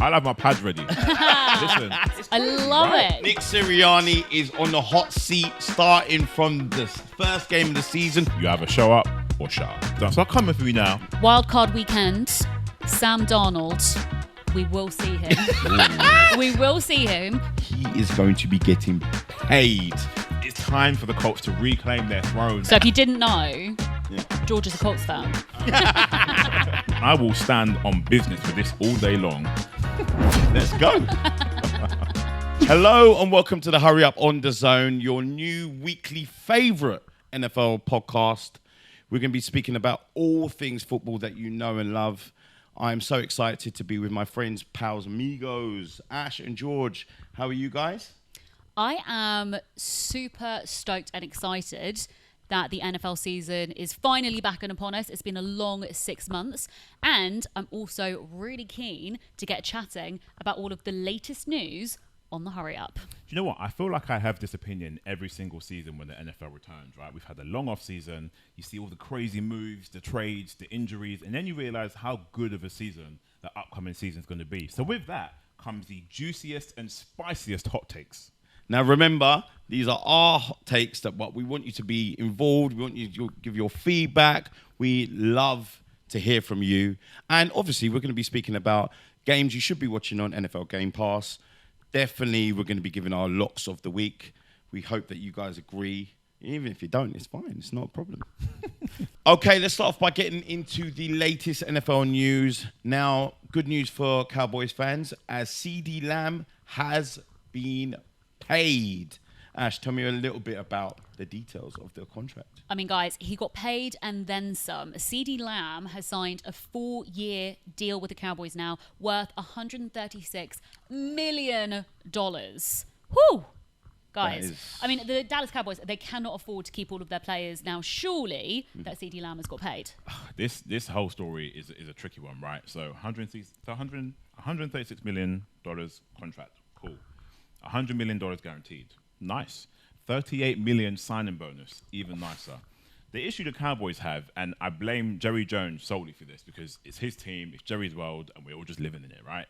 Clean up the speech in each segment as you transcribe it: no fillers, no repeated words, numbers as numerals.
I'll have my pads ready. Listen. I love it. Nick Sirianni is on the hot seat starting from the first game of the season. You either show up or shut up. So I'm coming for you now. Wildcard weekend, Sam Darnold. We will see him. We will see him. He is going to be getting paid. It's time for the Colts to reclaim their throne. So if you didn't know, George is a Colts fan. I will stand on business for this all day long. Let's go. Hello and welcome to the Hurry Up on DAZN, your new weekly favourite NFL podcast. We're going to be speaking about all things football that you know and love. I'm so excited to be with my friends, pals, amigos, Ash and George. How are you guys? I am super stoked and excited that the NFL season is finally back and upon us. It's been a long 6 months. And I'm also really keen to get chatting about all of the latest news on the Hurry Up. Do you know what? I feel like I have this opinion every single season when the NFL returns, right? We've had a long off season. You see all the crazy moves, the trades, the injuries, and then you realize how good of a season the upcoming season is going to be. So with that comes the juiciest and spiciest hot takes. Now, remember, these are our hot takes but we want you to be involved. We want you to give your feedback. We love to hear from you. And obviously, we're going to be speaking about games you should be watching on NFL Game Pass. Definitely, we're going to be giving our locks of the week. We hope that you guys agree. Even if you don't, it's fine. It's not a problem. Okay, let's start off by getting into the latest NFL news. Now, good news for Cowboys fans, as CeeDee Lamb has been paid. Ash, tell me a little bit about the details of the contract. I mean, guys, he got paid and then some. CeeDee Lamb has signed a 4-year deal with the Cowboys now, worth $136 million. Whew! Guys, I mean, the Dallas Cowboys, they cannot afford to keep all of their players. Now, surely that CeeDee Lamb has got paid. This whole story is a tricky one, right? So $136 million contract. Cool. $100 million guaranteed. Nice. $38 million signing bonus. Even nicer. The issue the Cowboys have, and I blame Jerry Jones solely for this because it's his team, it's Jerry's world, and we're all just living in it, right?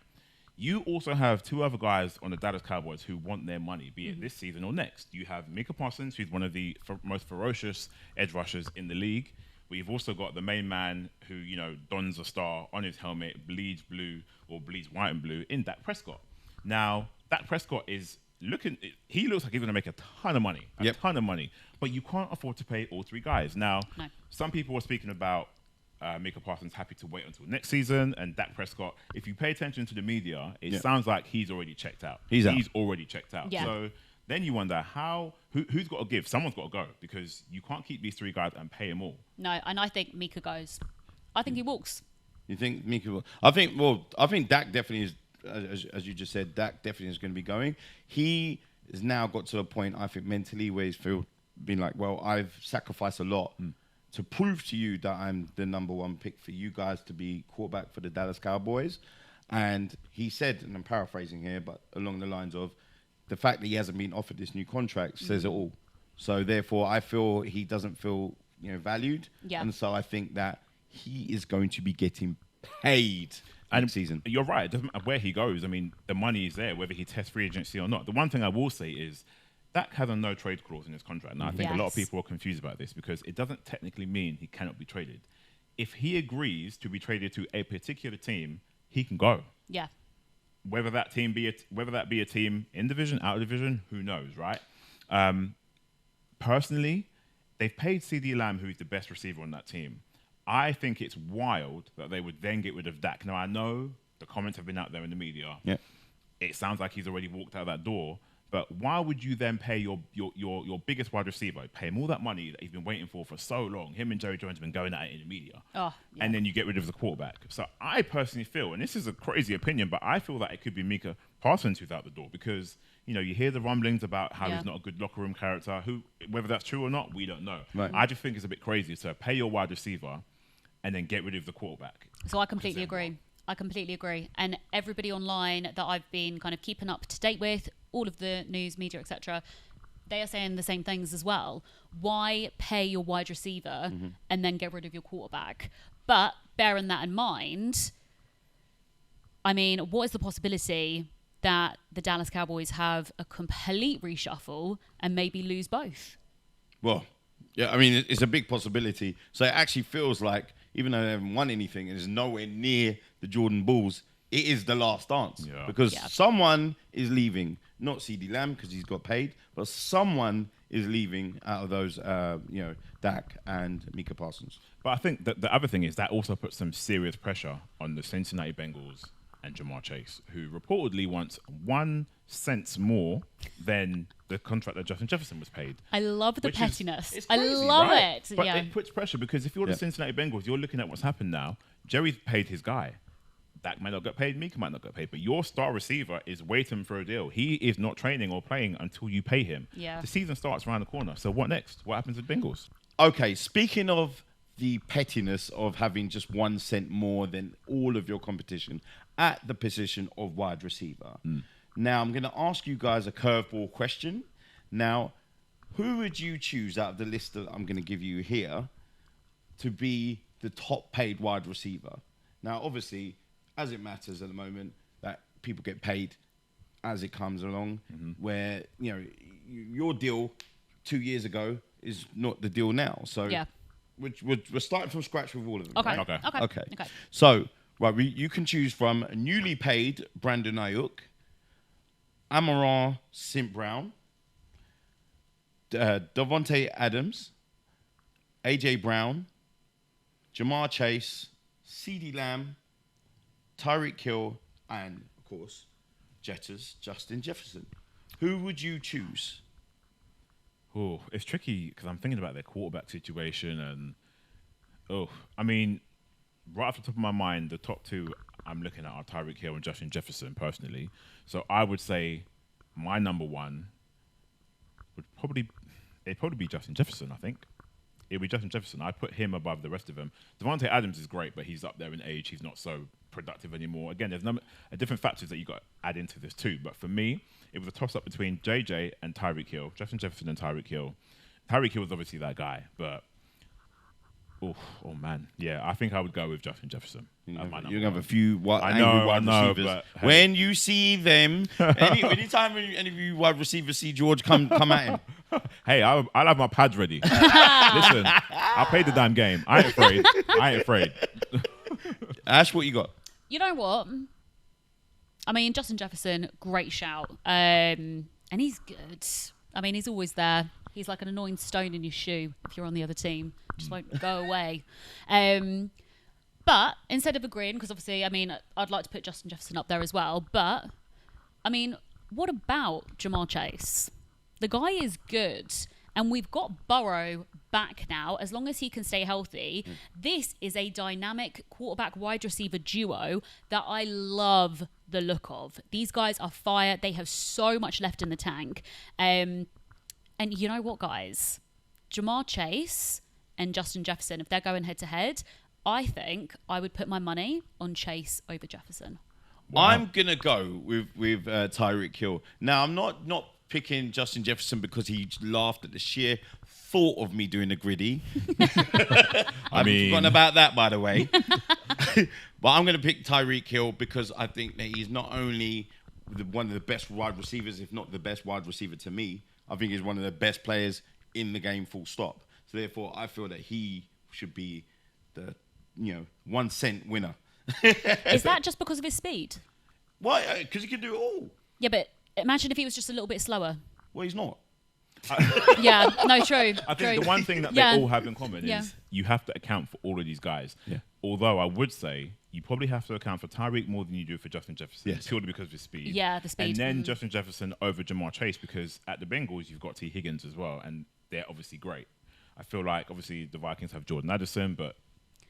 You also have two other guys on the Dallas Cowboys who want their money, be it this season or next. You have Micah Parsons, who's one of the most ferocious edge rushers in the league. We've also got the main man who, you know, dons a star on his helmet, bleeds blue or bleeds white and blue in Dak Prescott. Now, Dak Prescott is he looks like he's going to make a ton of money, ton of money, but you can't afford to pay all three guys. Now, some people were speaking about Micah Parsons happy to wait until next season, and Dak Prescott, if you pay attention to the media, it sounds like he's already checked out. He's already checked out. Yeah. So then you wonder who's got to give? Someone's got to go because you can't keep these three guys and pay them all. No, and I think Micah goes. I think he walks. You think Micah will? I think Dak definitely is. As you just said, Dak definitely is going to be going. He has now got to a point, I think, mentally where he's been like, well, I've sacrificed a lot to prove to you that I'm the number one pick for you guys to be quarterback for the Dallas Cowboys. And he said, and I'm paraphrasing here, but along the lines of the fact that he hasn't been offered this new contract says it all. So therefore, I feel he doesn't feel valued. Yeah. And so I think that he is going to be getting paid. And season. You're right. It doesn't matter where he goes. I mean, the money is there, whether he tests free agency or not. The one thing I will say is Dak has a no trade clause in his contract. Now, I think a lot of people are confused about this because it doesn't technically mean he cannot be traded. If he agrees to be traded to a particular team, he can go. Yeah. Whether that be a team in division, out of division, who knows, right? Personally, they've paid CeeDee Lamb, who's the best receiver on that team. I think it's wild that they would then get rid of Dak. Now, I know the comments have been out there in the media. Yeah. It sounds like he's already walked out that door. But why would you then pay your biggest wide receiver, pay him all that money that he's been waiting for so long? Him and Jerry Jones have been going at it in the media. And then you get rid of the quarterback. So I personally feel, and this is a crazy opinion, but I feel that it could be Micah Parsons who's out the door because, you hear the rumblings about how he's not a good locker room character. Whether that's true or not, we don't know. Right. I just think it's a bit crazy to pay your wide receiver and then get rid of the quarterback. So I completely agree. And everybody online that I've been kind of keeping up to date with, all of the news, media, etc., they are saying the same things as well. Why pay your wide receiver and then get rid of your quarterback? But bearing that in mind, I mean, what is the possibility that the Dallas Cowboys have a complete reshuffle and maybe lose both? Well, yeah, I mean, it's a big possibility. So it actually feels like, even though they haven't won anything and is nowhere near the Jordan Bulls, it is the last dance. Yeah. Because Yeah. someone is leaving. Not CeeDee Lamb, because he's got paid, but someone is leaving out of those, Dak and Micah Parsons. But I think that the other thing is that also puts some serious pressure on the Cincinnati Bengals and Jamar Chase, who reportedly wants 1 cent more than the contract that Justin Jefferson was paid. I love the Which is- pettiness. it's I crazy, love right? it. But yeah. it puts pressure because if you're the Yeah. Cincinnati Bengals, you're looking at what's happened now. Jerry's paid his guy. Dak might not get paid, Mika might not get paid, but your star receiver is waiting for a deal. He is not training or playing until you pay him. Yeah. The season starts around the corner. So what next? What happens with Bengals? Okay, speaking of the pettiness of having just 1 cent more than all of your competition at the position of wide receiver. Now, I'm going to ask you guys a curveball question. Now, who would you choose out of the list that I'm going to give you here to be the top paid wide receiver? Now, obviously, as it matters at the moment, that people get paid as it comes along, where, your deal 2 years ago is not the deal now. So Yeah. we're starting from scratch with all of them. Okay. Right? Okay. Okay. So, right, you can choose from newly paid Brandon Ayuk, Amon St. Brown, Davante Adams, AJ Brown, Jamar Chase, CeeDee Lamb, Tyreek Hill, and of course, Jetters Justin Jefferson. Who would you choose? Oh, it's tricky because I'm thinking about their quarterback situation and, I mean, right off the top of my mind, the top two I'm looking at are Tyreek Hill and Justin Jefferson personally. So I would say my number one would probably be Justin Jefferson, I think. It'd be Justin Jefferson. I put him above the rest of them. Devontae Adams is great, but he's up there in age. He's not so productive anymore. Again, there's different factors that you got to add into this too. But for me, it was a toss-up between JJ and Tyreek Hill. Justin Jefferson and Tyreek Hill. Tyreek Hill was obviously that guy, but oh man, yeah, I think I would go with Justin Jefferson. You're as my going number to have one. a few I angry know, wide receivers. but hey. When you see them, anytime any of you wide receivers see George come at him. Hey, I'll have my pads ready. Listen, I'll play the damn game. I ain't afraid. Ash, what you got? You know what? I mean, Justin Jefferson, great shout. And he's good. I mean, he's always there. He's like an annoying stone in your shoe if you're on the other team. Just won't go away. But instead of agreeing, because obviously, I mean, I'd like to put Justin Jefferson up there as well. But, I mean, what about Jamar Chase? The guy is good. And we've got Burrow back now, as long as he can stay healthy. This is a dynamic quarterback wide receiver duo that I love the look of. These guys are fire. They have so much left in the tank. And you know what, guys? Jamar Chase and Justin Jefferson, if they're going head to head, I think I would put my money on Chase over Jefferson. Wow. I'm going to go with Tyreek Hill. Now, I'm not picking Justin Jefferson because he laughed at the sheer thought of me doing a griddy. I've forgotten about that, by the way. But I'm going to pick Tyreek Hill because I think that he's not only one of the best wide receivers, if not the best wide receiver to me. I think he's one of the best players in the game, full stop. So therefore, I feel that he should be the 1 cent winner. Is that just because of his speed? Why? Because he can do it all. Yeah, but imagine if he was just a little bit slower. Well, he's not. Yeah, no, true. I think the one thing that Yeah. they all have in common Yeah. is you have to account for all of these guys. Yeah. Although I would say you probably have to account for Tyreek more than you do for Justin Jefferson, Yes. purely because of his speed. Yeah, the speed. And then Justin Jefferson over Jamar Chase because at the Bengals you've got T. Higgins as well, and they're obviously great. I feel like obviously the Vikings have Jordan Addison, but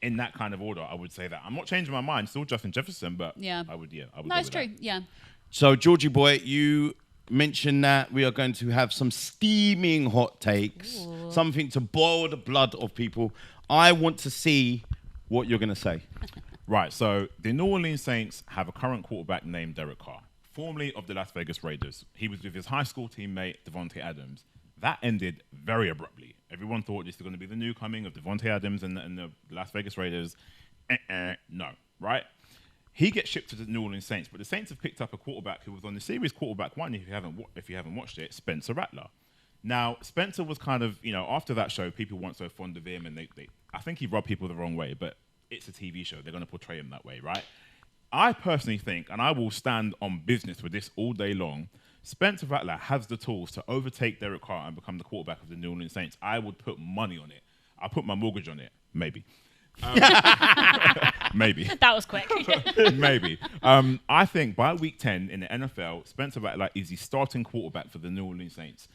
in that kind of order, I would say that I'm not changing my mind. Still Justin Jefferson, but Yeah. I would. No, go it's with true. that. Yeah. So, Georgie boy, you mentioned that we are going to have some steaming hot takes, something to boil the blood of people. I want to see what you're going to say. Right, so the New Orleans Saints have a current quarterback named Derek Carr, formerly of the Las Vegas Raiders. He was with his high school teammate, Devontae Adams. That ended very abruptly. Everyone thought this was going to be the new coming of Devontae Adams and the Las Vegas Raiders. No, right? He gets shipped to the New Orleans Saints, but the Saints have picked up a quarterback who was on the series quarterback one. If you haven't watched it, Spencer Rattler. Now, Spencer was kind of, after that show, people weren't so fond of him, and I think he rubbed people the wrong way. But it's a TV show; they're going to portray him that way, right? I personally think, and I will stand on business with this all day long, Spencer Rattler has the tools to overtake Derek Carr and become the quarterback of the New Orleans Saints. I would put money on it. I'll put my mortgage on it, maybe. Maybe. That was quick. Maybe. I think by week 10 in the NFL, Spencer Rattler is the starting quarterback for the New Orleans Saints.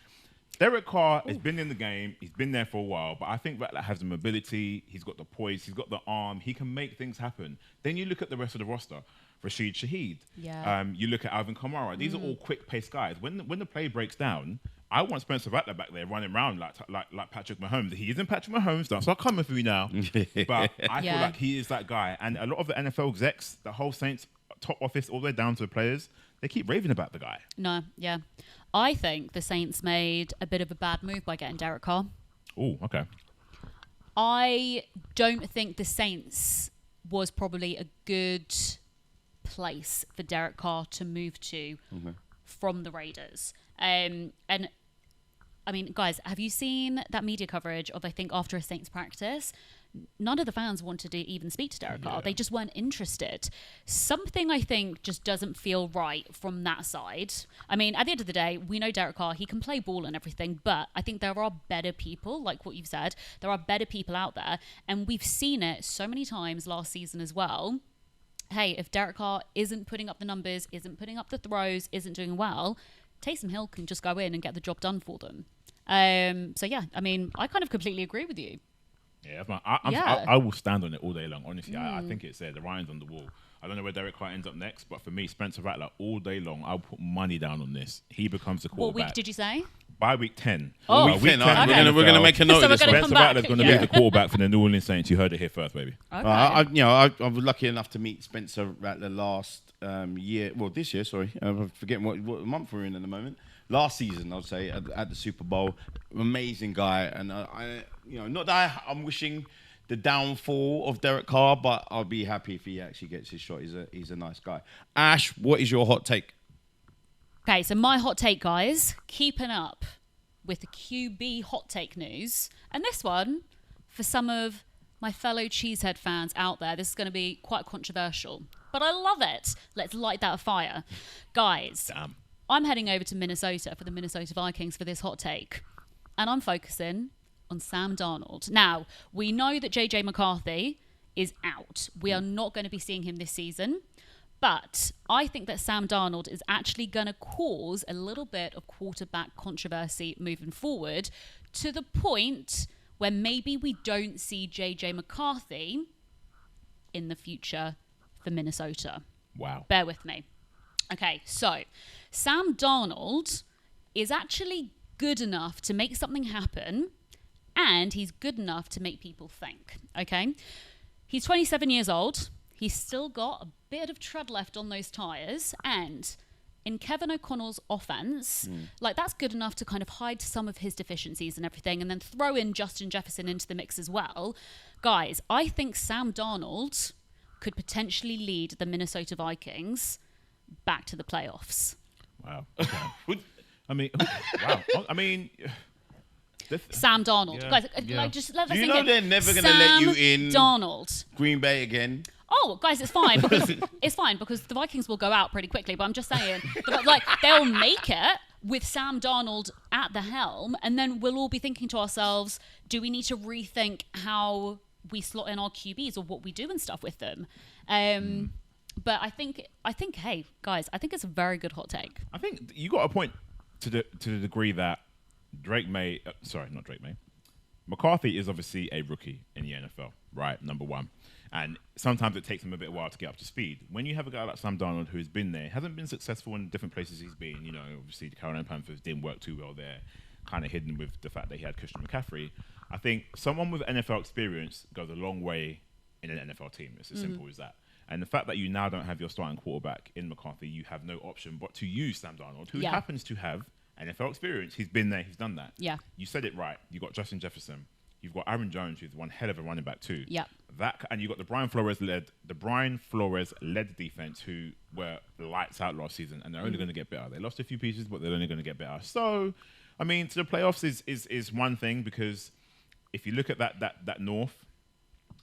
Derek Carr has been in the game. He's been there for a while, but I think Rattler has the mobility. He's got the poise. He's got the arm. He can make things happen. Then you look at the rest of the roster. Rashid Shaheed. Yeah. You look at Alvin Kamara. These are all quick-paced guys. When the play breaks down, I want Spencer Rattler back there running around like Patrick Mahomes. He isn't Patrick Mahomes. Don't start coming for me now. But I feel like he is that guy. And a lot of the NFL execs, the whole Saints top office, all the way down to the players, they keep raving about the guy. No, yeah. I think the Saints made a bit of a bad move by getting Derek Carr. Oh, okay. I don't think the Saints was probably a good place for Derek Carr to move to from the Raiders. And I mean, guys, have you seen that media coverage of, I think, after a Saints practice? None of the fans wanted to even speak to Derek Carr. They just weren't interested. Something, I think, just doesn't feel right from that side. I mean, at the end of the day, we know Derek Carr, he can play ball and everything, but I think there are better people, like what you've said. There are better people out there, and we've seen it so many times last season as well. Hey, if Derek Carr isn't putting up the numbers, isn't putting up the throws, isn't doing well, Taysom Hill can just go in and get the job done for them. So, yeah, I mean, I kind of completely agree with you. Yeah, I will stand on it all day long. Honestly, I think it's there. The writing's on the wall. I don't know where Derek Carr ends up next, but for me, Spencer Rattler, all day long, I'll put money down on this. He becomes the quarterback. What week did you say? By week 10. Oh, week 10. We're going to make a note So of this we're gonna one. come Spencer back. Rattler's going to be the quarterback for the New Orleans Saints. You heard it here first, baby. Okay. I was lucky enough to meet Spencer Rattler last year. Well, this year, sorry. I'm forgetting what month we're in at the moment. Last season, I'd say, at the Super Bowl. Amazing guy. And, not that I'm wishing the downfall of Derek Carr, but I'll be happy if he actually gets his shot. He's a nice guy. Ash, what is your hot take? Okay, so my hot take, guys, keeping up with the QB hot take news. And this one, for some of my fellow cheesehead fans out there, this is going to be quite controversial. But I love it. Let's light that fire. Guys, Damn. I'm heading over to Minnesota for the Minnesota Vikings for this hot take. And I'm focusing on Sam Darnold. Now, we know that JJ McCarthy is out. We are not going to be seeing him this season. But I think that Sam Darnold is actually going to cause a little bit of quarterback controversy moving forward, to the point where maybe we don't see JJ McCarthy in the future for Minnesota. Wow. Bear with me. Okay, so Sam Darnold is actually good enough to make something happen, and he's good enough to make people think, okay? He's 27 years old. He's still got a bit of tread left on those tires, and in Kevin O'Connell's offense, that's good enough to kind of hide some of his deficiencies and everything, and then throw in Justin Jefferson into the mix as well. Guys, I think Sam Darnold could potentially lead the Minnesota Vikings back to the playoffs. Wow. Okay. I mean, wow. I mean... Sam Darnold. Yeah, Guys, yeah. just let that Do you sink know in. they're never going to let you in Darnold. Green Bay again? Oh, guys, it's fine because the Vikings will go out pretty quickly. But I'm just saying, they'll make it with Sam Darnold at the helm, and then we'll all be thinking to ourselves, do we need to rethink how we slot in our QBs or what we do and stuff with them? But I think, hey, guys, I think it's a very good hot take. I think you got a point to the degree that McCarthy is obviously a rookie in the NFL, right? Number one. And sometimes it takes him a bit while to get up to speed. When you have a guy like Sam Darnold who's been there, hasn't been successful in different places he's been, obviously the Carolina Panthers didn't work too well there, kind of hidden with the fact that he had Christian McCaffrey. I think someone with NFL experience goes a long way in an NFL team. It's as simple as that. And the fact that you now don't have your starting quarterback in McCarthy, you have no option but to use Sam Darnold, who happens to have NFL experience. He's been there, he's done that. Yeah. You said it right. You got Justin Jefferson. You've got Aaron Jones, who's one hell of a running back too. Yep. And you got the Brian Flores led defense, who were lights out last season, and they're only going to get better. They lost a few pieces, but they're only going to get better. So, I mean, to the playoffs is one thing, because if you look at that North,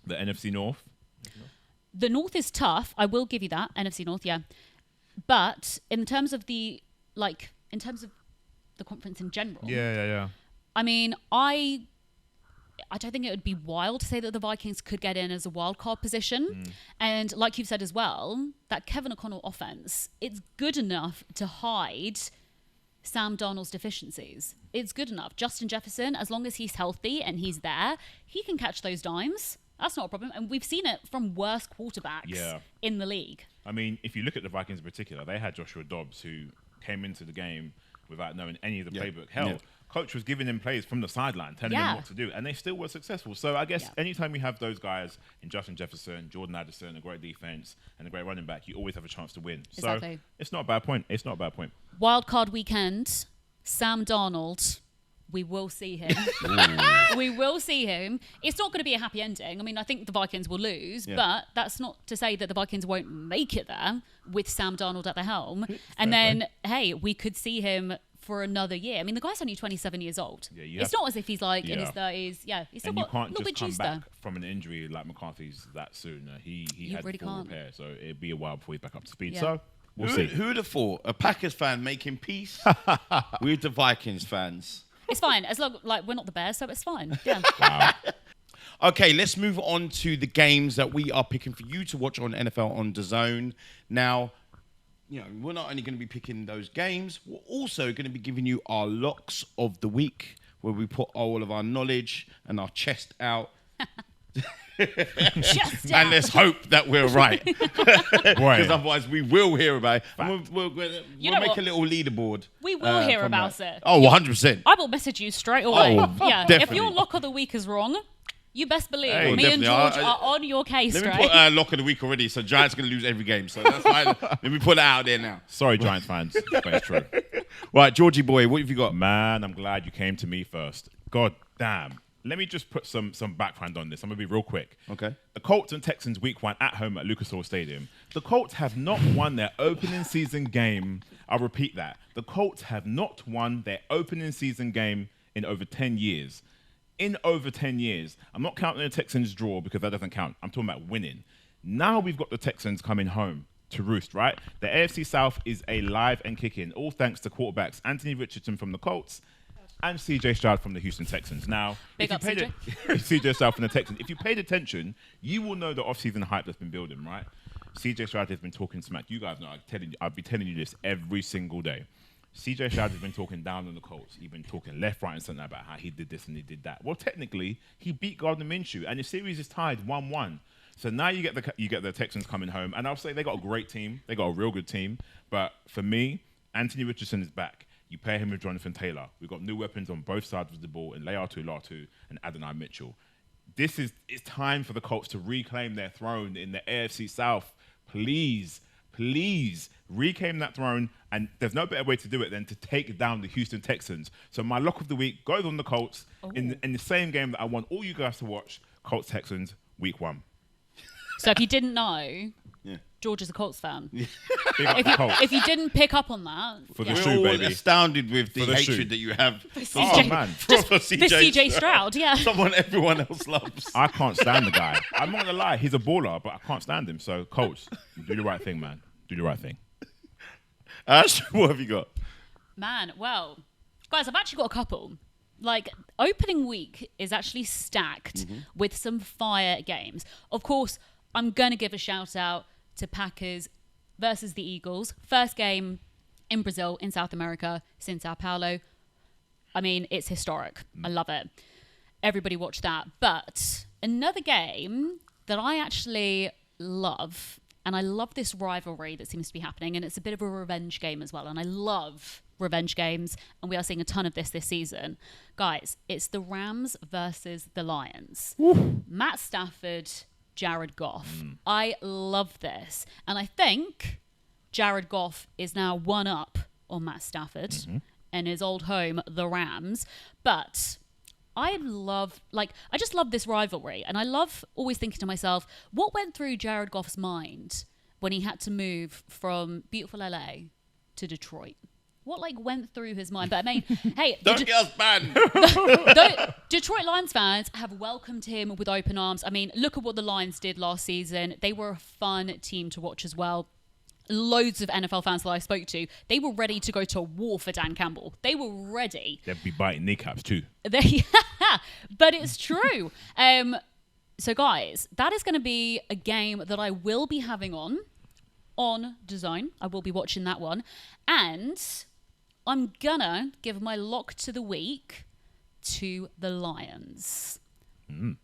the NFC North. The North is tough. I will give you that, NFC North, yeah. But in terms of the conference in general, Yeah. I mean, I don't think it would be wild to say that the Vikings could get in as a wild card position. And like you've said as well, that Kevin O'Connell offense, it's good enough to hide Sam Darnold's deficiencies. It's good enough. Justin Jefferson, as long as he's healthy and he's there, he can catch those dimes. That's not a problem. And we've seen it from worse quarterbacks in the league. I mean, if you look at the Vikings in particular, they had Joshua Dobbs, who came into the game without knowing any of the playbook. Hell, coach was giving him plays from the sideline, telling him what to do, and they still were successful. So I guess anytime we have those guys in Justin Jefferson, Jordan Addison, a great defense, and a great running back, you always have a chance to win. Exactly. So it's not a bad point. Wild card weekend, Sam Darnold. We will see him. We will see him. It's not going to be a happy ending. I mean, I think the Vikings will lose, but that's not to say that the Vikings won't make it there with Sam Darnold at the helm. And then, hey, we could see him for another year. I mean, the guy's only 27 years old. It's not as if he's like in his 30s. Yeah, he's still and got you can't a little bit just come juice back there. from an injury like McCarthy's that soon. He had really full can't. repair, so it'd be a while before he's back up to speed. Yeah. So we'll see. Who would have thought a Packers fan making peace with the Vikings fans? It's fine. As long like we're not the Bears, so it's fine. Yeah. Wow. Okay, let's move on to the games that we are picking for you to watch on NFL on DAZN. Now, you know, we're not only going to be picking those games, we're also going to be giving you our locks of the week, where we put all of our knowledge and our chest out. Just And let's hope that we're right. Because Boy. otherwise we will hear about it. And we'll know make what? a little leaderboard. We will hear from about that. it. Oh, 100%. I will message you straight away. Oh, yeah. If definitely. your lock of the week is wrong, you best believe Hey, me and definitely. George are on your case, Let me right? put lock of the week already, so Giants going to lose every game. So that's fine. Let me put it out there now. Sorry, Giants fans, but it's true. Right, Georgie boy, what have you got? Man, I'm glad you came to me first. God damn. Let me just put some background on this. I'm going to be real quick. Okay. The Colts and Texans week 1 at home at Lucas Oil Stadium. The Colts have not won their opening season game. I'll repeat that. The Colts have not won their opening season game in over 10 years. In over 10 years. I'm not counting the Texans draw because that doesn't count. I'm talking about winning. Now we've got the Texans coming home to roost, right? The AFC South is alive and kicking, all thanks to quarterbacks Anthony Richardson from the Colts and CJ Stroud from the Houston Texans. Now, Big up, CJ. CJ Stroud from the Texans. If you paid attention, you will know the off-season hype that's been building, right? CJ Stroud has been talking smack. You guys know, I'll be telling you this every single day. CJ Stroud has been talking down on the Colts. He's been talking left, right, and centre about how he did this and he did that. Well, technically, he beat Gardner Minshew, and the series is tied 1-1. So now you get the Texans coming home, and I'll say they got a great team. They got a real good team. But for me, Anthony Richardson is back. You pair him with Jonathan Taylor. We've got new weapons on both sides of the ball in Leatu Latu and Adonai Mitchell. It's time for the Colts to reclaim their throne in the AFC South. Please reclaim that throne, and there's no better way to do it than to take down the Houston Texans. So my lock of the week goes on the Colts in the same game that I want all you guys to watch, Colts Texans week 1. So if you didn't know, George is a Colts fan. Big up the Colts. If you didn't pick up on that, For the We're shoe, all baby. astounded with the For the hatred shoe. that you have CJ Oh, man. for the CJ Stroud, yeah. Someone everyone else loves. I can't stand the guy. I'm not going to lie. He's a baller, but I can't stand him. So, Colts, do the right thing, man. Do the right thing. Ash, what have you got? Man, well, guys, I've actually got a couple. Like, opening week is actually stacked with some fire games. Of course, I'm going to give a shout out to Packers versus the Eagles. First game in Brazil, in South America, since Sao Paulo. I mean, it's historic. I love it. Everybody watch that. But another game that I actually love, and I love this rivalry that seems to be happening, and it's a bit of a revenge game as well. And I love revenge games, and we are seeing a ton of this season. Guys, it's the Rams versus the Lions. Matt Stafford, Jared Goff. I love this. And I think Jared Goff is now one up on Matt Stafford and his old home, the Rams. But I just love this rivalry. And I love always thinking to myself, what went through Jared Goff's mind when he had to move from beautiful LA to Detroit? What went through his mind? But I mean, hey, Don't get us banned. Detroit Lions fans have welcomed him with open arms. I mean, look at what the Lions did last season. They were a fun team to watch as well. Loads of NFL fans that I spoke to, they were ready to go to war for Dan Campbell. They were ready. They'd be biting kneecaps too. But it's true. So guys, that is going to be a game that I will be having on DAZN. I will be watching that one. And I'm gonna give my lock to the week to the Lions.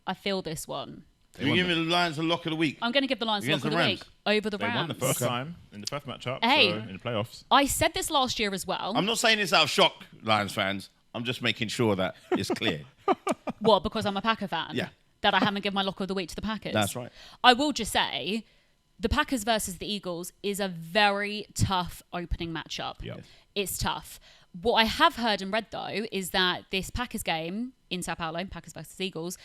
I feel this one. You're giving the Lions a lock of the week. I'm going to give the Lions a lock of the week over the They Rams. won the first time in the first matchup, Hey. so in the playoffs. I said this last year as well. I'm not saying this out of shock, Lions fans. I'm just making sure that it's clear. What, because I'm a Packer fan? Yeah. That I haven't given my lock of the week to the Packers? That's right. I will just say, the Packers versus the Eagles is a very tough opening matchup. Yep. It's tough. What I have heard and read, though, is that this Packers game in Sao Paulo, Packers versus Eagles,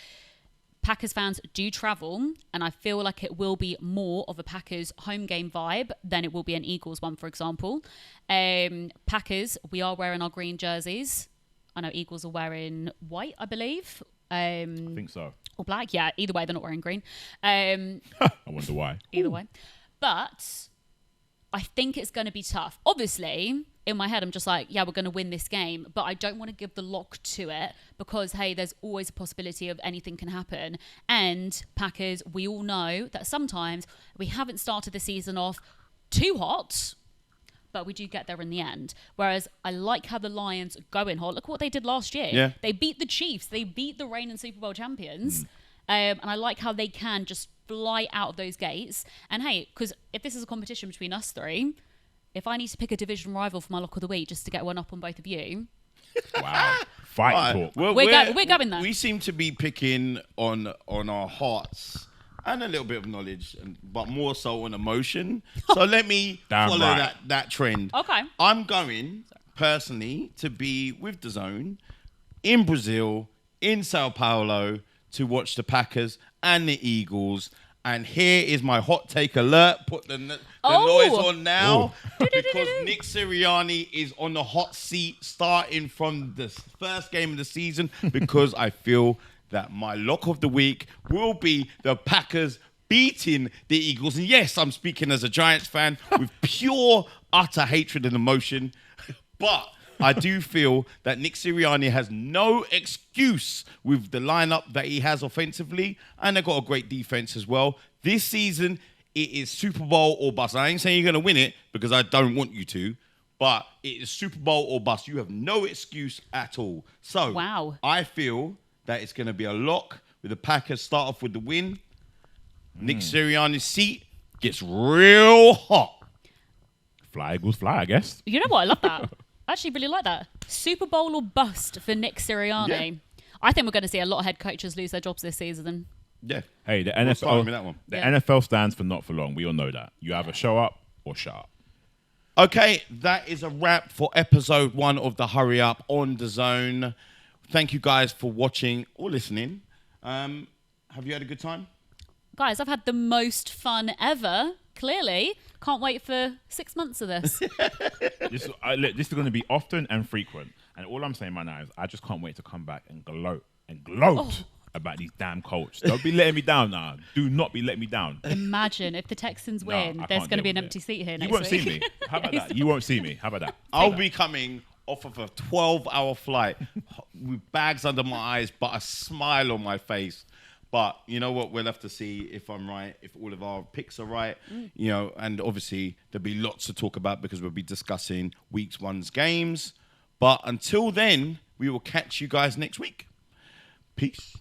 Packers fans do travel, and I feel like it will be more of a Packers home game vibe than it will be an Eagles one, for example. Packers, we are wearing our green jerseys. I know Eagles are wearing white, I believe. I think so. Or black. Yeah, either way, they're not wearing green. I wonder why. Either way. But I think it's going to be tough. Obviously, in my head, I'm just like, yeah, we're going to win this game. But I don't want to give the lock to it because, hey, there's always a possibility of anything can happen. And Packers, we all know that sometimes we haven't started the season off too hot, but we do get there in the end. Whereas I like how the Lions go in hot. Look what they did last year. Yeah. They beat the Chiefs. They beat the reigning Super Bowl champions. And I like how they can just fly out of those gates. And hey, because if this is a competition between us three, if I need to pick a division rival for my lock of the week just to get one up on both of you. Wow. Fight talk. We're going there. We seem to be picking on our hearts and a little bit of knowledge, but more so on emotion. So let me Damn follow right. that trend. Okay. I'm going, personally, to be with DAZN in Brazil, in Sao Paulo, to watch the Packers and the Eagles. And here is my hot take alert. Put the noise on now. Because Nick Sirianni is on the hot seat starting from the first game of the season. Because I feel that my lock of the week will be the Packers beating the Eagles. And yes, I'm speaking as a Giants fan with pure, utter hatred and emotion. But I do feel that Nick Sirianni has no excuse with the lineup that he has offensively, and they've got a great defense as well. This season, it is Super Bowl or bust. I ain't saying you're going to win it because I don't want you to, but it is Super Bowl or bust. You have no excuse at all. So Wow. I feel that it's going to be a lock with the Packers start off with the win. Nick Sirianni's seat gets real hot. Fly, Eagles, fly, I guess. You know what? I love that. I actually really like that. Super Bowl or bust for Nick Sirianni. Yeah. I think we're going to see a lot of head coaches lose their jobs this season. Yeah. Hey, the We'll start with that one. The Yeah. NFL stands for not for long. We all know that. You either show up or shut up. Okay, that is a wrap for episode 1 of the Hurry Up on DAZN. Thank you guys for watching or listening. Have you had a good time? Guys, I've had the most fun ever. Clearly. Can't wait for 6 months of this. This is going to be often and frequent. And all I'm saying right now is I just can't wait to come back and gloat about these damn Colts. Don't be letting me down now. Do not be letting me down. Imagine if the Texans win, I there's can't going to be deal an with empty it. seat here You next won't week. see me. How about that? You won't see me. How about that? I'll be coming off of a 12-hour flight with bags under my eyes, but a smile on my face. But you know what? We'll have to see if I'm right, if all of our picks are right. You know, and obviously there'll be lots to talk about because we'll be discussing week 1's games. But until then, we will catch you guys next week. Peace.